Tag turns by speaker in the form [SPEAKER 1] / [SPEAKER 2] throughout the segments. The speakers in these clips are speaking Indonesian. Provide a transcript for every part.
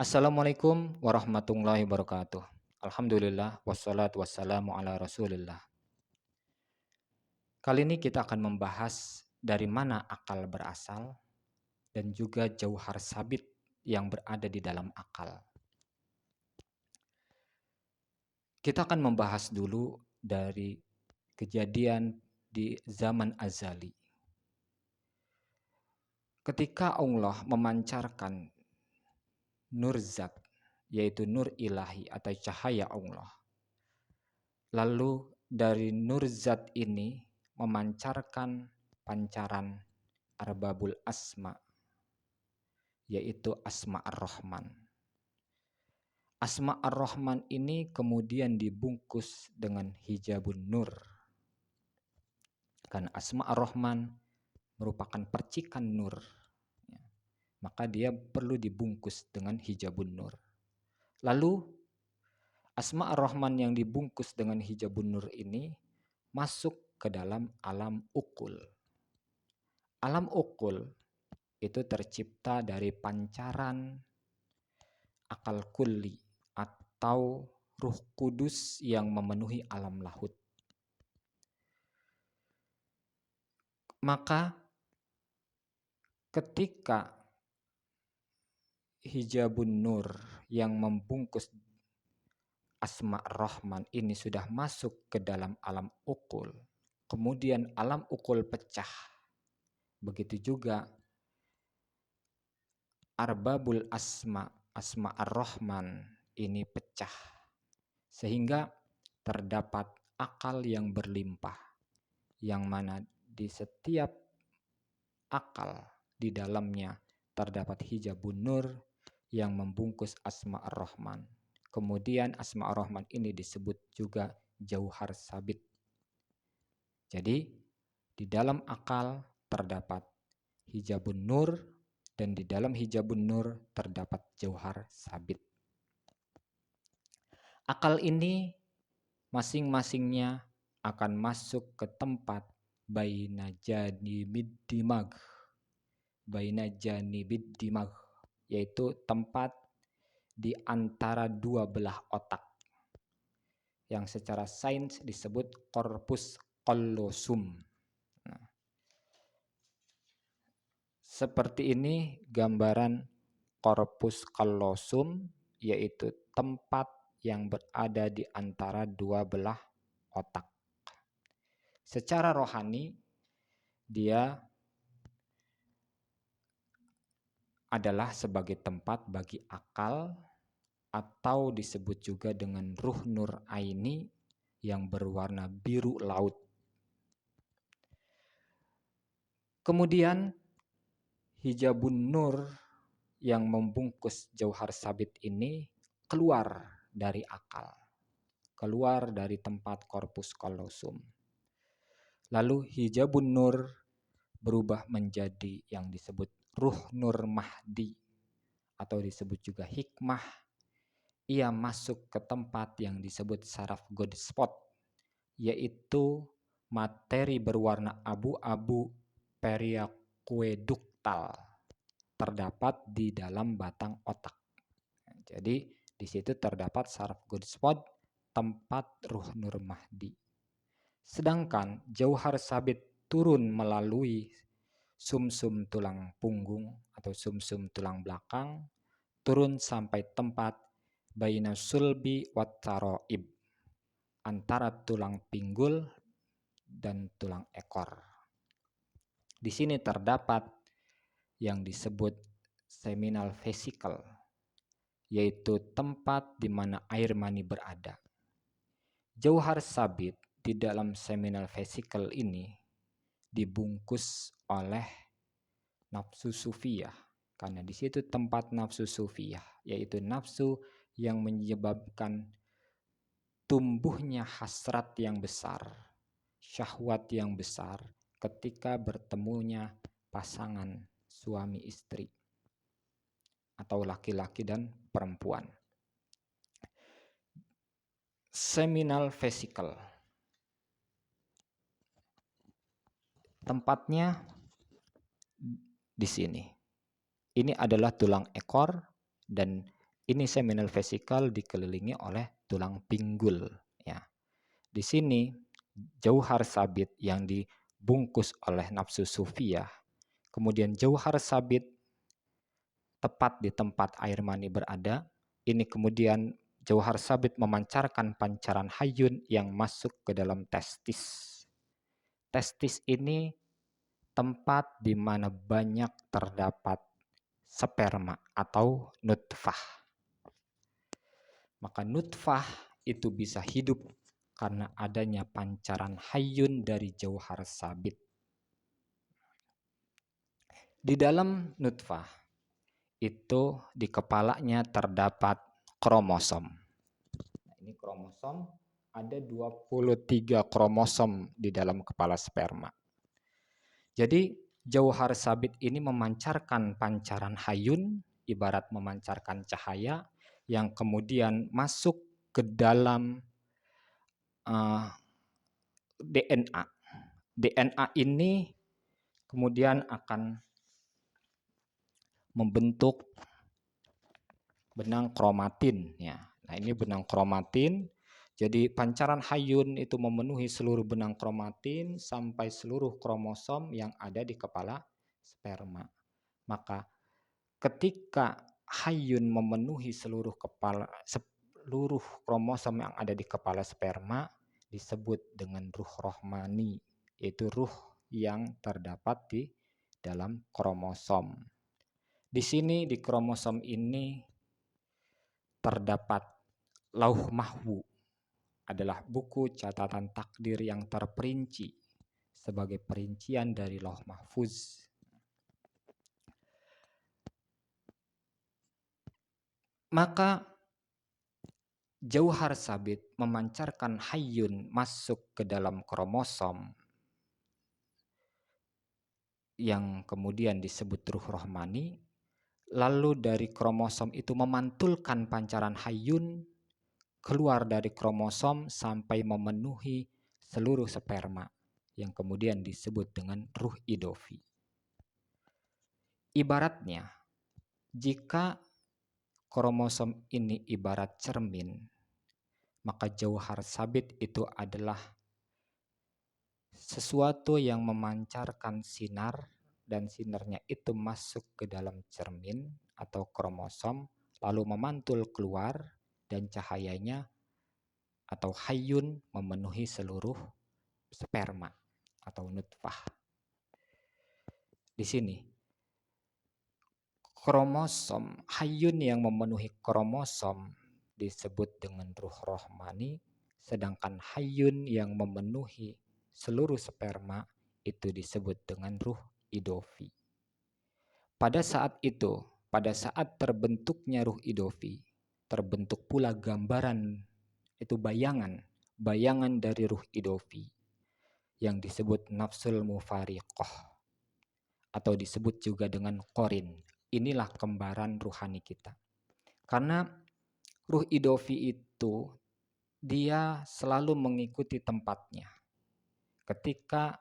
[SPEAKER 1] Assalamualaikum warahmatullahi wabarakatuh. Alhamdulillah wassalatu wassalamu ala Rasulillah. Kali ini kita akan membahas dari mana akal berasal dan juga jauhar sabit yang berada di dalam akal. Kita akan membahas dulu dari kejadian di zaman azali. Ketika Allah memancarkan nur zat, yaitu nur ilahi atau cahaya Allah. Lalu dari nur zat ini memancarkan pancaran arbabul asma, yaitu asma ar-Rahman. Asma ar-Rahman ini kemudian dibungkus dengan hijabun nur. Karena asma ar-Rahman merupakan percikan nur, maka dia perlu dibungkus dengan hijabun nur. Lalu asma ar-Rahman yang dibungkus dengan hijabun nur ini masuk ke dalam alam ukul. Alam ukul itu tercipta dari pancaran akal kulli atau ruh kudus yang memenuhi alam lahut. Maka ketika hijabun nur yang membungkus asma ar-Rahman ini sudah masuk ke dalam alam ukul, kemudian alam ukul pecah. Begitu juga arbabul asma, asma ar-Rahman ini pecah. Sehingga terdapat akal yang berlimpah, yang mana di setiap akal di dalamnya terdapat hijabun nur yang membungkus asma ar-Rahman. Kemudian asma ar-Rahman ini disebut juga jauhar sabit. Jadi di dalam akal terdapat hijabun nur dan di dalam hijabun nur terdapat jauhar sabit. Akal ini masing-masingnya akan masuk ke tempat baina janibid dimag. Baina janibid dimag, yaitu tempat di antara dua belah otak yang secara sains disebut corpus callosum. Nah, seperti ini gambaran corpus callosum, yaitu tempat yang berada di antara dua belah otak. Secara rohani, dia adalah sebagai tempat bagi akal atau disebut juga dengan ruh nur aini yang berwarna biru laut. Kemudian hijabun nur yang membungkus jauhar sabit ini keluar dari akal, keluar dari tempat corpus callosum. Lalu hijabun nur berubah menjadi yang disebut ruh nur mahdi atau disebut juga hikmah. Ia masuk ke tempat yang disebut saraf God spot, yaitu materi berwarna abu-abu periaqueduktal terdapat di dalam batang otak. Jadi di situ terdapat saraf God spot, tempat ruh nur mahdi. Sedangkan jauhar sabit turun melalui sumsum tulang punggung atau sumsum tulang belakang, turun sampai tempat baina sulbi wat taroib, antara tulang pinggul dan tulang ekor. Di sini terdapat yang disebut seminal vesicle, yaitu tempat di mana air mani berada. Jauhar sabit di dalam seminal vesicle ini dibungkus oleh nafsu sufiyah, karena di situ tempat nafsu sufiyah, yaitu nafsu yang menyebabkan tumbuhnya hasrat yang besar, syahwat yang besar ketika bertemunya pasangan suami istri atau laki-laki dan perempuan. Seminal vesicle tempatnya di sini. Ini adalah tulang ekor dan Ini seminal vesicle dikelilingi oleh tulang pinggul. Ya. Di sini jauhar sabit yang dibungkus oleh nafsu sufiyah, kemudian jauhar sabit tepat di tempat air mani berada. Ini kemudian jauhar sabit memancarkan pancaran hayun yang masuk ke dalam testis. Testis ini tempat di mana banyak terdapat sperma atau nutfah. Maka nutfah itu bisa hidup karena adanya pancaran hayun dari jauhar sabit. Di dalam nutfah itu di kepalanya terdapat kromosom. Nah, ini kromosom, ada 23 kromosom di dalam kepala sperma. Jadi jauhar sabit ini memancarkan pancaran hayun, ibarat memancarkan cahaya yang kemudian masuk ke dalam DNA. DNA ini kemudian akan membentuk benang kromatin. Ya. Nah, ini benang kromatin. Jadi pancaran hayun itu memenuhi seluruh benang kromatin sampai seluruh kromosom yang ada di kepala sperma. Maka ketika hayun memenuhi seluruh kromosom yang ada di kepala sperma, disebut dengan ruh rohmani, yaitu ruh yang terdapat di dalam kromosom. Di sini di kromosom ini terdapat lauh mahwu, adalah buku catatan takdir yang terperinci sebagai perincian dari lauh mahfuz. Maka jauhar sabit memancarkan hayun masuk ke dalam kromosom yang kemudian disebut ruh rohmani, lalu dari kromosom itu memantulkan pancaran hayun keluar dari kromosom sampai memenuhi seluruh sperma yang kemudian disebut dengan ruh idofi. Ibaratnya, jika kromosom ini ibarat cermin, maka jauhar sabit itu adalah sesuatu yang memancarkan sinar, dan sinarnya itu masuk ke dalam cermin atau kromosom, lalu memantul keluar, dan cahayanya atau hayun memenuhi seluruh sperma atau nutfah. Di sini kromosom, hayun yang memenuhi kromosom disebut dengan ruh rohmani, sedangkan hayun yang memenuhi seluruh sperma itu disebut dengan ruh idofi. Pada saat itu, pada saat terbentuknya ruh idofi, terbentuk pula gambaran, itu bayangan dari ruh idofi yang disebut nafsul mufariqah atau disebut juga dengan qorin. Inilah kembaran ruhani kita. Karena ruh idofi itu dia selalu mengikuti tempatnya. Ketika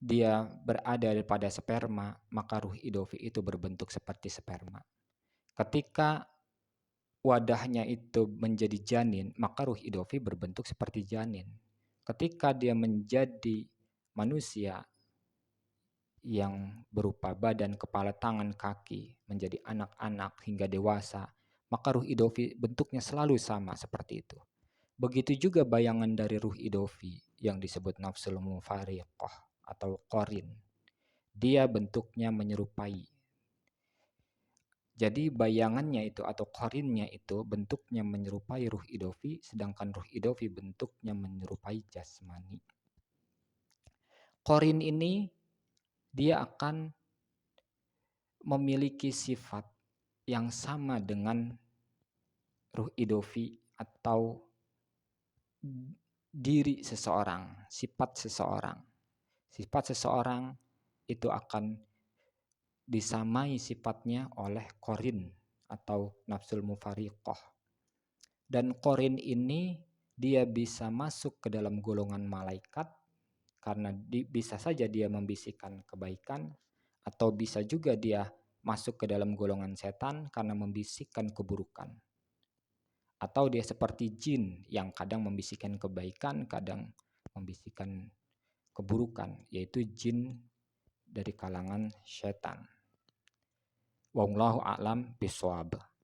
[SPEAKER 1] dia berada pada sperma, maka ruh idofi itu berbentuk seperti sperma. Ketika wadahnya itu menjadi janin, maka ruh idofi berbentuk seperti janin. Ketika dia menjadi manusia yang berupa badan, kepala, tangan, kaki, menjadi anak-anak hingga dewasa, maka ruh idofi bentuknya selalu sama seperti itu. Begitu juga bayangan dari ruh idofi yang disebut nafsul mufariqah atau qorin. Dia bentuknya menyerupai. Jadi bayangannya itu atau qorinnya itu bentuknya menyerupai ruh idofi, sedangkan ruh idofi bentuknya menyerupai jasmani. Qorin ini dia akan memiliki sifat yang sama dengan ruh idofi atau diri seseorang, sifat seseorang. Sifat seseorang itu akan disamai sifatnya oleh qorin atau nafsul mufariqah. Dan qorin ini dia bisa masuk ke dalam golongan malaikat karena bisa saja dia membisikkan kebaikan, atau bisa juga dia masuk ke dalam golongan setan karena membisikkan keburukan. Atau dia seperti jin yang kadang membisikkan kebaikan, kadang membisikkan keburukan, yaitu jin dari kalangan setan. Wallahu a'lam bishawab.